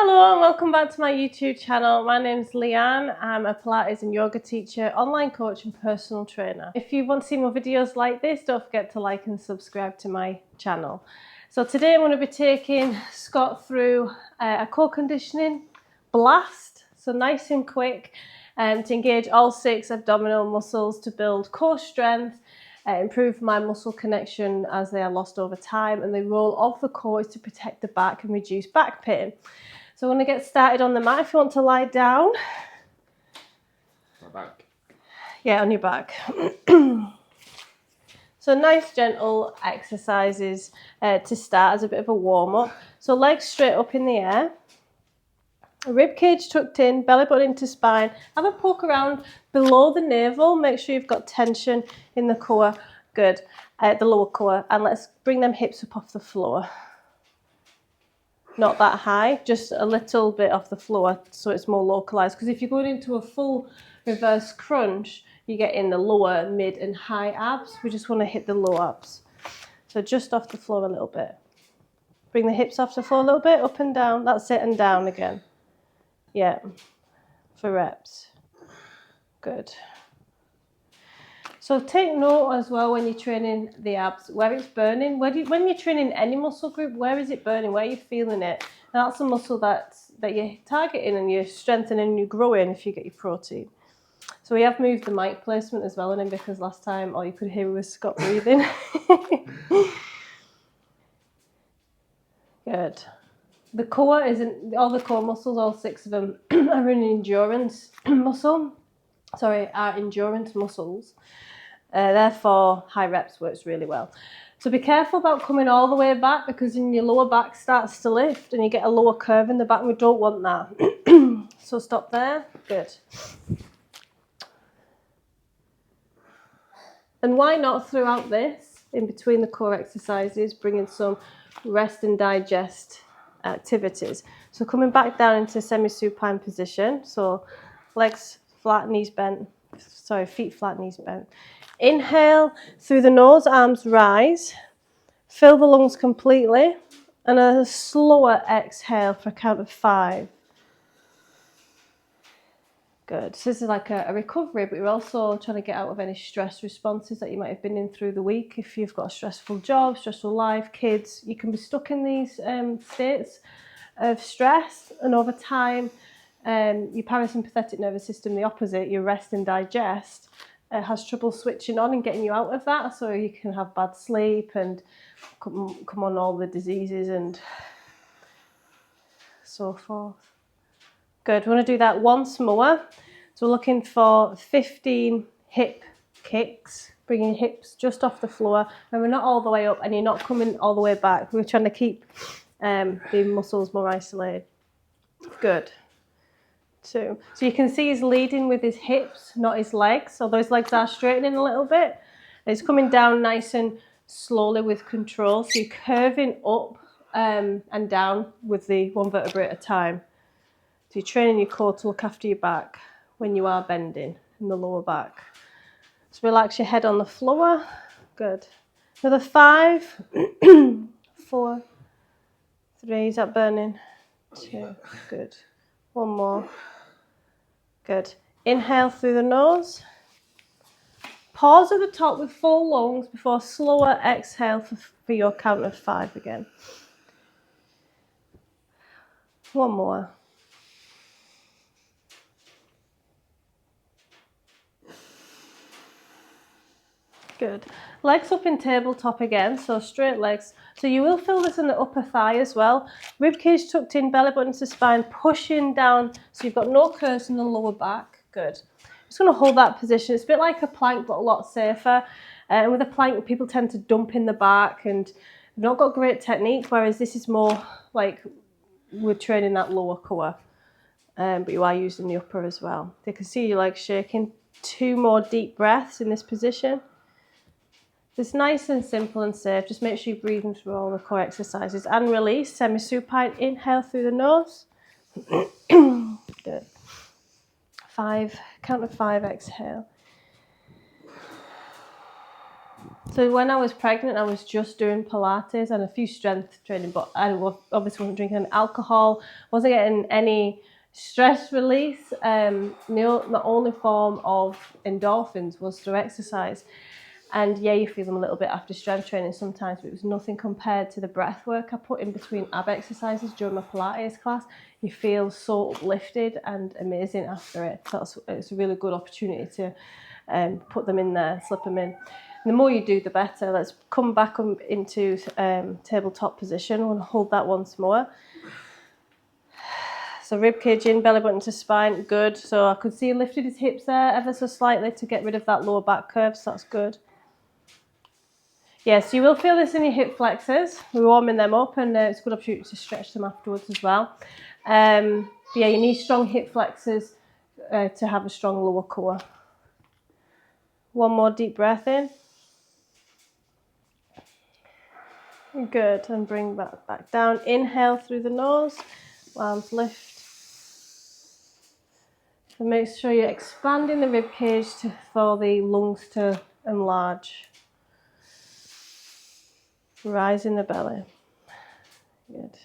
Hello and welcome back to my YouTube channel. My name is Leanne. I'm a Pilates and yoga teacher, online coach and personal trainer. If you want to see more videos like this, don't forget to like and subscribe to my channel. So today I'm going to be taking Scott through a core conditioning blast. So nice and quick to engage all 6 abdominal muscles to build core strength, improve my muscle connection as they are lost over time, and the role of the core is to protect the back and reduce back pain. So I'm going to get started on the mat. If you want to lie down. My back. Yeah, on your back. So nice gentle exercises to start as a bit of a warm-up. So legs straight up in the air. Rib cage tucked in, belly button into spine. Have a poke around below the navel. Make sure you've got tension in the core. Good. The lower core. And let's bring them hips up off the floor. Not that high, just a little bit off the floor so it's more localized. Because if you're going into a full reverse crunch, you get in the lower, mid and high abs. We just want to hit the low abs. So just off the floor a little bit. Bring the hips off the floor a little bit, up and down. That's it, and down again. Yeah, for reps. Good. So take note as well when you're training the abs, where it's burning. When you're training any muscle group, where is it burning? Where are you feeling it? And that's a muscle that you're targeting and you're strengthening and you're growing if you get your protein. So we have moved the mic placement as well in because last time all you could hear was Scott breathing. Good. The core isn't, all the core muscles, all 6 of them are an endurance muscle. Sorry, are endurance muscles. Therefore, high reps works really well. So be careful about coming all the way back because then your lower back starts to lift and you get a lower curve in the back. We don't want that. So stop there. Good. And why not throughout this, in between the core exercises, bring in some rest and digest activities. So coming back down into semi-supine position. So legs flat, knees bent. Sorry, feet flat, knees bent. Inhale through the nose, arms rise. Fill the lungs completely. And a slower exhale for a count of 5. Good. So this is like a recovery, but you're also trying to get out of any stress responses that you might have been in through the week. If you've got a stressful job, stressful life, kids, you can be stuck in these states of stress. And over time, your parasympathetic nervous system, the opposite, your rest and digest, has trouble switching on and getting you out of that. So you can have bad sleep and come on all the diseases and so forth. Good. We want to do that once more. So we're looking for 15 hip kicks, bringing hips just off the floor. And we're not all the way up and you're not coming all the way back. We're trying to keep the muscles more isolated. Good. 2. So you can see he's leading with his hips, not his legs. Although his legs are straightening a little bit. And he's coming down nice and slowly with control. So you're curving up and down with the one vertebrae at a time. So you're training your core to look after your back when you are bending in the lower back. So relax your head on the floor. Good. Another 5, 4, 3. Is that burning? 2. Good. 1 more. Good. Inhale through the nose. Pause at the top with full lungs before slower exhale for your count of 5 again. 1 more. Good. Legs up in tabletop again, so straight legs. So you will feel this in the upper thigh as well. Rib cage tucked in, belly button to spine, pushing down so you've got no curves in the lower back. Good. Just going to hold that position. It's a bit like a plank, but a lot safer. And with a plank, people tend to dump in the back and they've not got great technique, whereas this is more like we're training that lower core. But you are using the upper as well. You can see your legs shaking. 2 more deep breaths in this position. It's nice and simple and safe. Just make sure you're breathing through all the core exercises. And release, semi-supine. Inhale through the nose. Good. 5, count of 5, exhale. So when I was pregnant, I was just doing Pilates and a few strength training, but I obviously wasn't drinking alcohol, wasn't getting any stress release. My only form of endorphins was through exercise. And yeah, you feel them a little bit after strength training sometimes, but it was nothing compared to the breath work I put in between ab exercises during my Pilates class. You feel so uplifted and amazing after it. So it's a really good opportunity to put them in there, slip them in. And the more you do, the better. Let's come back into tabletop position. I want to hold that once more. So rib cage in, belly button to spine, good. So I could see he lifted his hips there ever so slightly to get rid of that lower back curve, so that's good. Yes, you will feel this in your hip flexors. We're warming them up, and it's a good opportunity to stretch them afterwards as well. Yeah, you need strong hip flexors to have a strong lower core. One more deep breath in. Good, and bring back down. Inhale through the nose, arms lift. And make sure you're expanding the rib cage for the lungs to enlarge. Rising the belly. Good.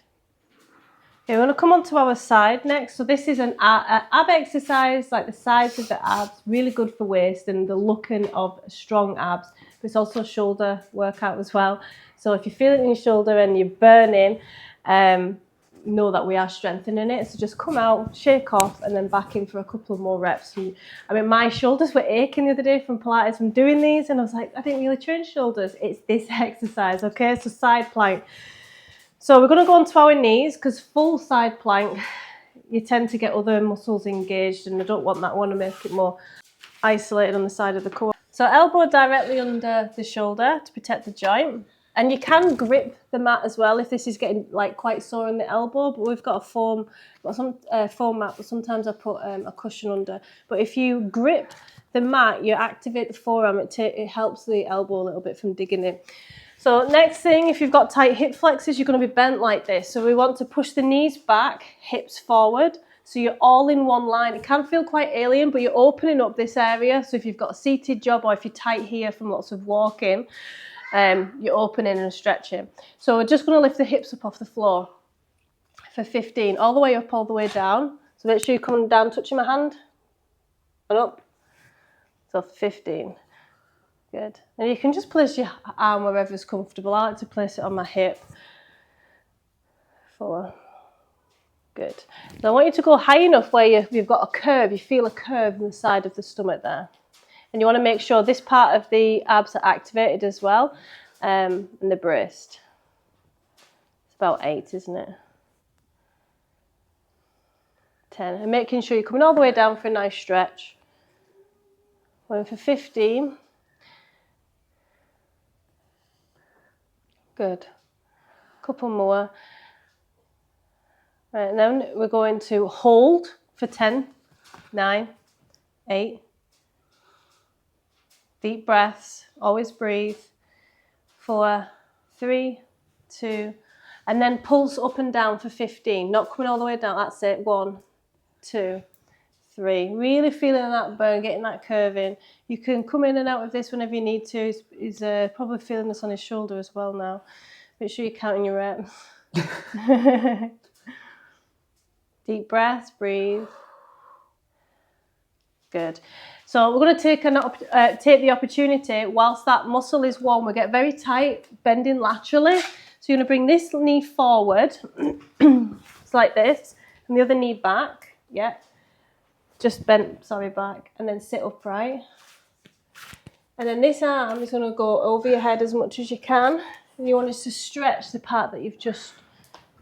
Okay, we're going to come on to our side next. So this is an ab exercise, like the sides of the abs, really good for waist and the looking of strong abs. But it's also a shoulder workout as well. So if you feel it in your shoulder and you're burning, know that we are strengthening it. So just come out, shake off, and then back in for a couple of more reps. And, I mean, my shoulders were aching the other day from Pilates from doing these, and I was like, I didn't really train shoulders. It's this exercise, okay? So side plank. So we're going to go onto our knees, because full side plank, you tend to get other muscles engaged, and I don't want that. I want to make it more isolated on the side of the core. So elbow directly under the shoulder to protect the joint. And you can grip the mat as well if this is getting like quite sore in the elbow, but we've got a foam mat, but sometimes I put a cushion under. But if you grip the mat, you activate the forearm, it helps the elbow a little bit from digging in. So next thing, if you've got tight hip flexors, you're going to be bent like this. So we want to push the knees back, hips forward. So you're all in one line. It can feel quite alien, but you're opening up this area. So if you've got a seated job or if you're tight here from lots of walking, you're opening and stretching. So we're just going to lift the hips up off the floor for 15, all the way up, all the way down. So make sure you're coming down, touching my hand, and up. So 15. Good. And you can just place your arm wherever's comfortable. I like to place it on my hip. 4. Good. Now I want you to go high enough where you've got a curve. You feel a curve in the side of the stomach there. And you want to make sure this part of the abs are activated as well, and the breast. It's about 8, isn't it? 10. And making sure you're coming all the way down for a nice stretch. Going for 15. Good. Couple more. Right, and then we're going to hold for 10, 9, 8. Deep breaths, always breathe. 4, 3, 2, and then pulse up and down for 15. Not coming all the way down, that's it. 1, 2, 3. Really feeling that burn, getting that curve in. You can come in and out of this whenever you need to. He's probably feeling this on his shoulder as well now. Make sure you're counting your reps. Deep breaths, breathe. Good. So we're going to take the opportunity, whilst that muscle is warm, we get very tight, bending laterally. So you're going to bring this knee forward, it's like this, and the other knee back, yeah. Just bent, back, and then sit upright. And then this arm is going to go over your head as much as you can, and you want us to stretch the part that you've just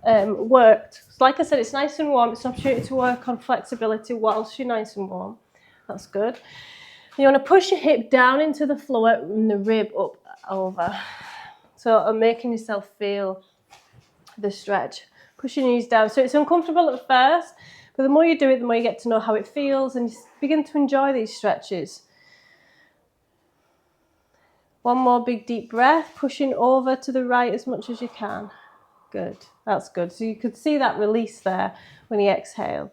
worked. So like I said, it's nice and warm. It's an opportunity to work on flexibility whilst you're nice and warm. That's good. You want to push your hip down into the floor and the rib up over. So I'm making yourself feel the stretch. Push your knees down. So it's uncomfortable at first, but the more you do it, the more you get to know how it feels and you begin to enjoy these stretches. One more big deep breath, pushing over to the right as much as you can. Good. That's good. So you could see that release there when you exhaled.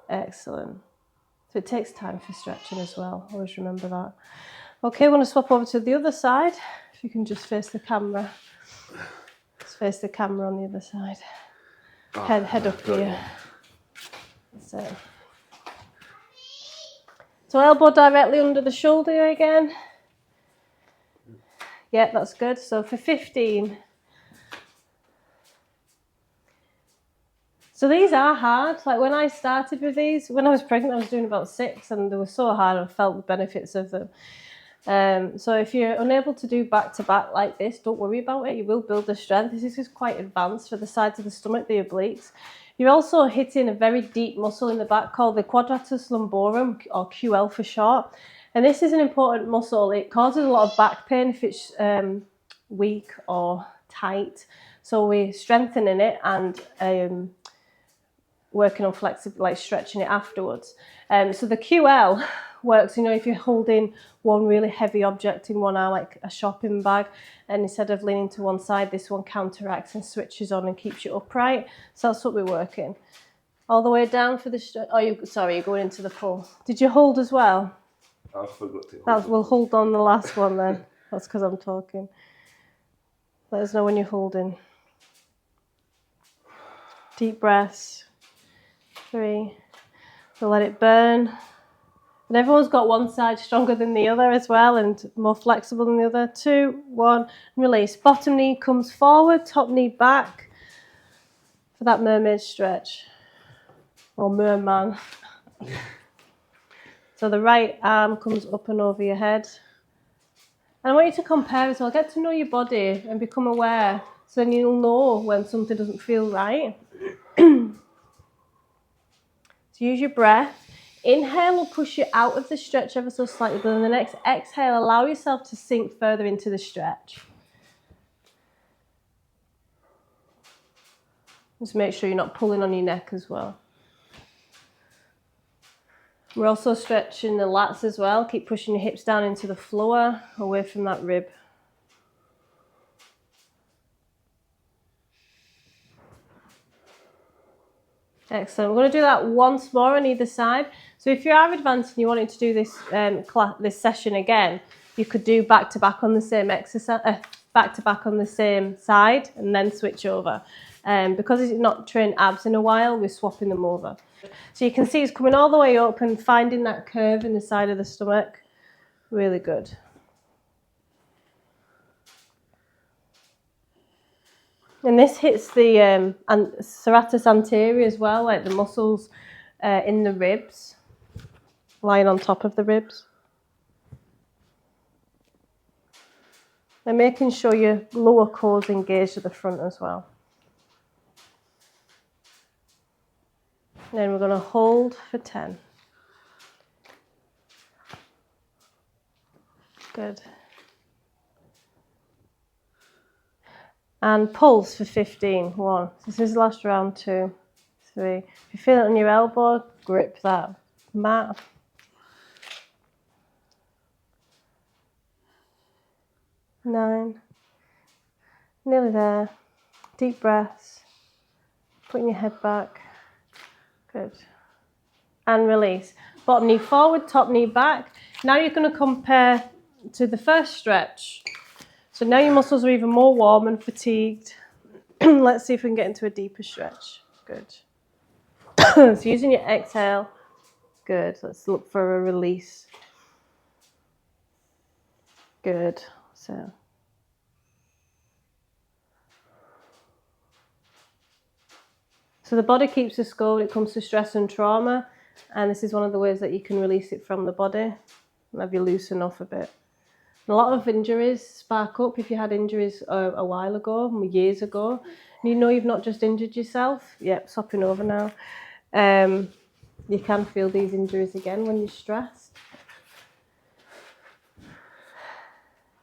Excellent. So it takes time for stretching as well. Always remember that. Okay, we're going to swap over to the other side. If you can just face the camera. Just face the camera on the other side. Head up here. That's it. So elbow directly under the shoulder again. Yeah, that's good. So for 15. So these are hard. Like when I started with these, when I was pregnant, I was doing about 6 and they were so hard. I felt the benefits of them. So if you're unable to do back-to-back like this, don't worry about it. You will build the strength. This is quite advanced for the sides of the stomach, the obliques. You're also hitting a very deep muscle in the back called the quadratus lumborum, or QL for short. And this is an important muscle. It causes a lot of back pain if it's weak or tight. So we're strengthening it and working on flexibility, like stretching it afterwards. So the QL works, you know, if you're holding one really heavy object in one arm, like a shopping bag, and instead of leaning to one side, this one counteracts and switches on and keeps you upright. So that's what we're working. All the way down for the stretch. Oh, you're going into the pull. Did you hold as well? I forgot to hold. We'll hold on the last one then. That's because I'm talking. Let us know when you're holding. Deep breaths. 3. So let it burn. And everyone's got one side stronger than the other as well and more flexible than the other. 2, 1, release. Bottom knee comes forward, top knee back for that mermaid stretch. Or merman. So the right arm comes up and over your head. And I want you to compare as well. Get to know your body and become aware. So then you'll know when something doesn't feel right. So use your breath. Inhale will push you out of the stretch ever so slightly, but then the next exhale, allow yourself to sink further into the stretch. Just make sure you're not pulling on your neck as well. We're also stretching the lats as well. Keep pushing your hips down into the floor, away from that rib. Excellent. We're going to do that once more on either side. So if you are advanced and you wanted to do this this session again, you could do back to back on the same exercise, back to back on the same side, and then switch over. Because it's not trained abs in a while, we're swapping them over. So you can see it's coming all the way up and finding that curve in the side of the stomach. Really good. And this hits the serratus anterior as well, like the muscles in the ribs, lying on top of the ribs. And making sure your lower core's engaged at the front as well. And then we're going to hold for 10. Good. And pulse for 15. 1. This is the last round. 2, 3. If you feel it on your elbow, grip that mat. 9. Nearly there. Deep breaths. Putting your head back. Good. And release. Bottom knee forward, top knee back. Now you're going to compare to the first stretch. So now your muscles are even more warm and fatigued. Let's see if we can get into a deeper stretch. Good. So using your exhale. Good. Let's look for a release. Good. So the body keeps the score when it comes to stress and trauma, and this is one of the ways that you can release it from the body and have you loosen off a bit. A lot of injuries spark up if you had injuries a while ago, years ago. You know you've not just injured yourself. Yep, swapping over now. You can feel these injuries again when you're stressed.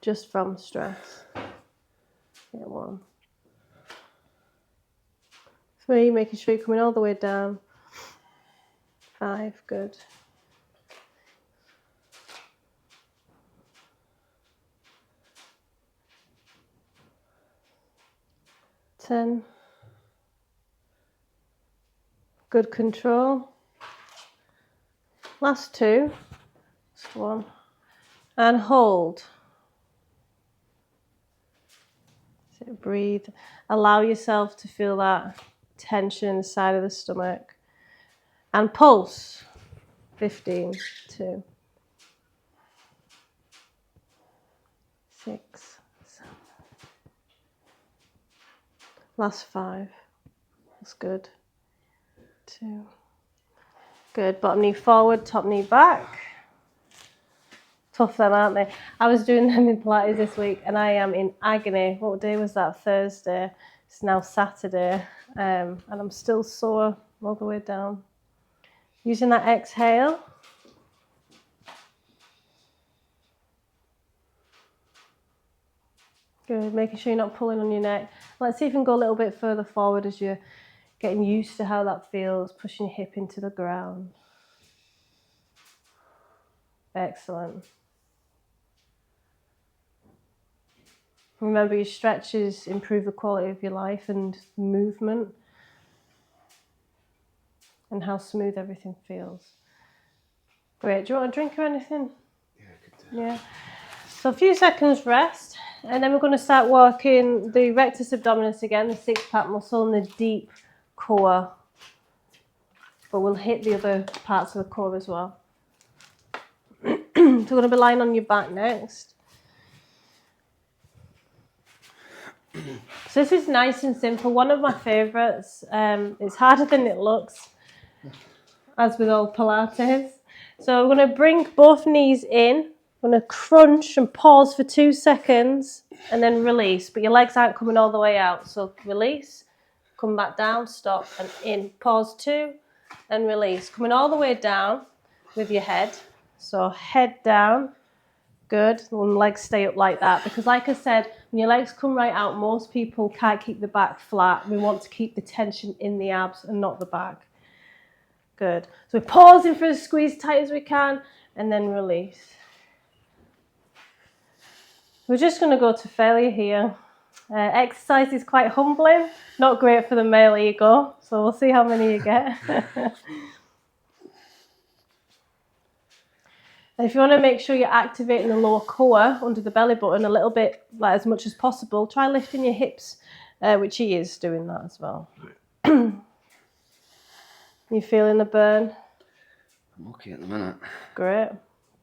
Just from stress. Yeah, 1. 3, making sure you're coming all the way down. 5, good. 10. Good control. Last 2. Last 1. And hold. So breathe. Allow yourself to feel that tension inside of the stomach. And pulse. 15, 2, 6, 7. Last 5. That's good. 2. Good. Bottom knee forward, top knee back. Tough them, aren't they? I was doing them in Pilates this week and I am in agony. What day was that? Thursday. It's now Saturday. And I'm still sore all the way down. Using that exhale. Good. Making sure you're not pulling on your neck. Let's see if we can go a little bit further forward as you're getting used to how that feels. Pushing your hip into the ground. Excellent. Remember, your stretches improve the quality of your life and movement and how smooth everything feels. Great. Do you want a drink or anything? Yeah, I could do. Yeah. So a few seconds rest, and then we're going to start working the rectus abdominis again, the 6-pack muscle and the deep core. But we'll hit the other parts of the core as well. So we're going to be lying on your back next. So this is nice and simple. One of my favourites. It's harder than it looks, as with all Pilates. So we're going to bring both knees in. We're going to crunch and pause for 2 seconds and then release. But your legs aren't coming all the way out. So release, come back down, stop and in. Pause 2 and release. Coming all the way down with your head. So head down. Good. And legs stay up like that. Because like I said, when your legs come right out, most people can't keep the back flat. We want to keep the tension in the abs and not the back. Good. So we're pausing for a squeeze tight as we can and then release. We're just going to go to failure here. Exercise is quite humbling, not great for the male ego, so we'll see how many you get. And if you want to make sure you're activating the lower core under the belly button a little bit, like as much as possible, try lifting your hips, which he is doing that as well. You feeling the burn? I'm okay at the minute. Great.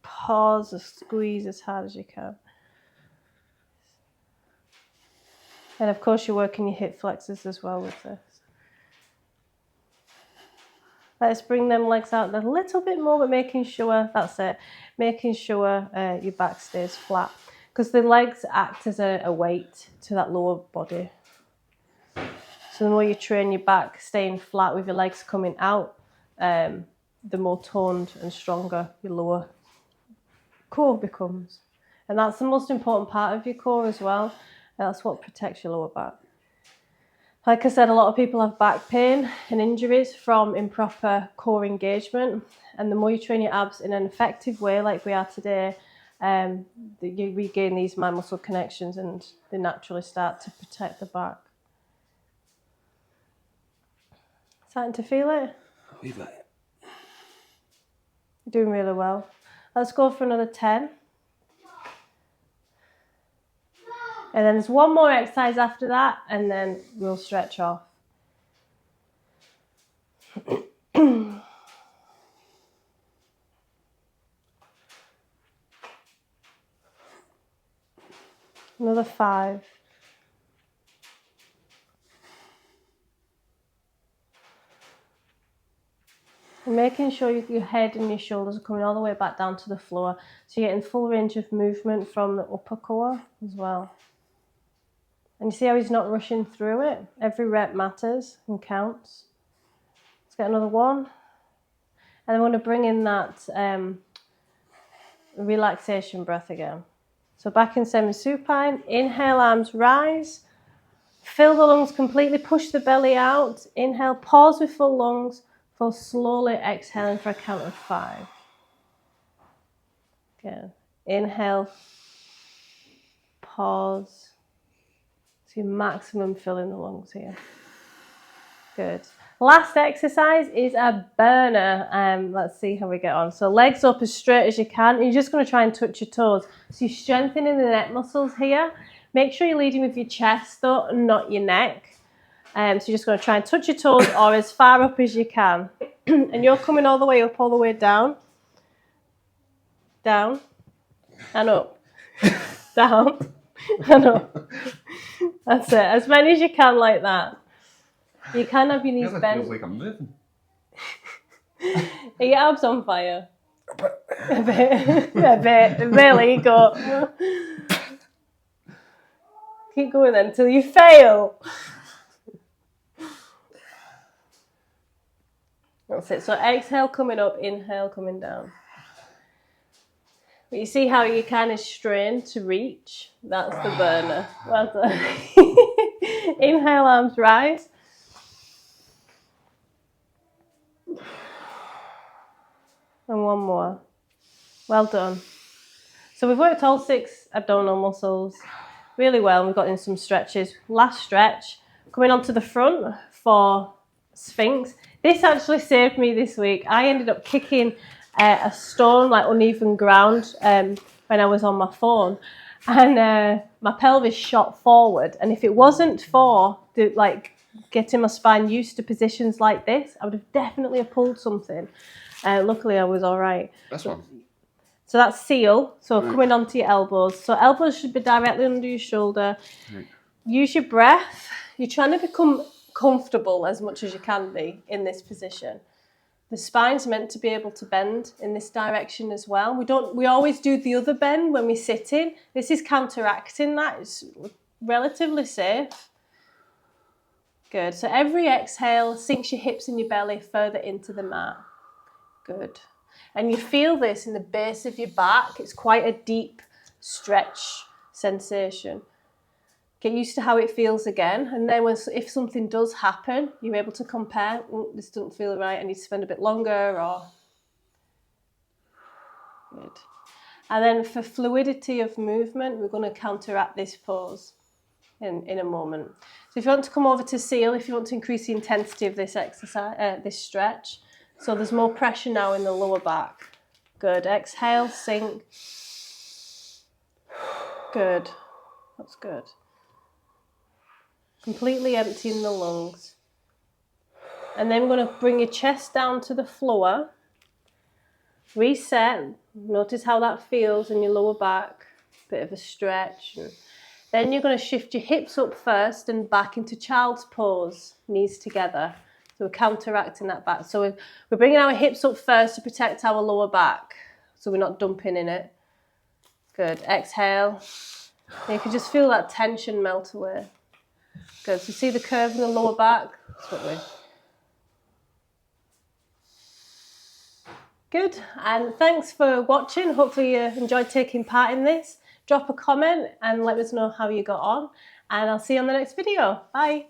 Pause or squeeze as hard as you can. And of course you're working your hip flexors as well with this. Let's bring them legs out a little bit more, but making sure, that's it, making sure your back stays flat. Because the legs act as a weight to that lower body. So the more you train your back staying flat with your legs coming out, the more toned and stronger your lower core becomes. And that's the most important part of your core as well. That's what protects your lower back. Like I said, a lot of people have back pain and injuries from improper core engagement. And the more you train your abs in an effective way, like we are today, you regain these mind muscle connections and they naturally start to protect the back. Starting to feel it? We've got it. You're doing really well. Let's go for another 10. And then there's one more exercise after that, and then we'll stretch off. Another 5. And making sure your head and your shoulders are coming all the way back down to the floor, so you're getting full range of movement from the upper core as well. And you see how he's not rushing through it? Every rep matters and counts. Let's get another 1. And I want to bring in that relaxation breath again. So back in semi-supine, inhale, arms rise. Fill the lungs completely, push the belly out. Inhale, pause with full lungs, for slowly exhaling for a count of 5. Again, inhale, pause. So your maximum fill in the lungs here. Good. Last exercise is a burner. Let's see how we get on. So legs up as straight as you can. And you're just going to try and touch your toes. So you're strengthening the neck muscles here. Make sure you're leading with your chest though, and not your neck. So you're just going to try and touch your toes or as far up as you can. And you're coming all the way up, all the way down. Down and up. Down and up. That's it. As many as you can like that. You can have your knees bent. Feels like I'm moving. Are your abs on fire? A bit. A bit. Really, go. Keep going then until you fail. That's it. So exhale coming up, inhale coming down. But you see how you kind of strain to reach? That's the burner. Well done. Inhale, arms rise. And one more. Well done. So we've worked all 6 abdominal muscles really well. We've got in some stretches. Last stretch. Coming onto the front for Sphinx. This actually saved me this week. I ended up kicking a stone, like uneven ground, when I was on my phone. And my pelvis shot forward. And if it wasn't for getting my spine used to positions like this, I would have definitely pulled something. Luckily, I was all right. This one. So that's seal. So coming onto your elbows. So elbows should be directly under your shoulder. Right. Use your breath. You're trying to become comfortable as much as you can be in this position. The spine's meant to be able to bend in this direction as well. We always do the other bend when we sit in. This is counteracting that. It's relatively safe. Good. So every exhale sinks your hips and your belly further into the mat. Good. And you feel this in the base of your back. It's quite a deep stretch sensation. Get used to how it feels again. And then if something does happen, you're able to compare. Oh, this doesn't feel right. I need to spend a bit longer. Or good. And then for fluidity of movement, we're going to counteract this pose in a moment. So if you want to come over to seal, if you want to increase the intensity of this exercise, this stretch, so there's more pressure now in the lower back. Good. Exhale, sink. Good. That's good. Completely emptying the lungs. And then we're going to bring your chest down to the floor. Reset. Notice how that feels in your lower back. Bit of a stretch. Then you're going to shift your hips up first and back into child's pose. Knees together. So we're counteracting that back. So we're bringing our hips up first to protect our lower back. So we're not dumping in it. Good. Exhale. And you can just feel that tension melt away. Good. So see the curve in the lower back? That's what we're... Good. And thanks for watching. Hopefully you enjoyed taking part in this. Drop a comment and let us know how you got on. And I'll see you on the next video. Bye.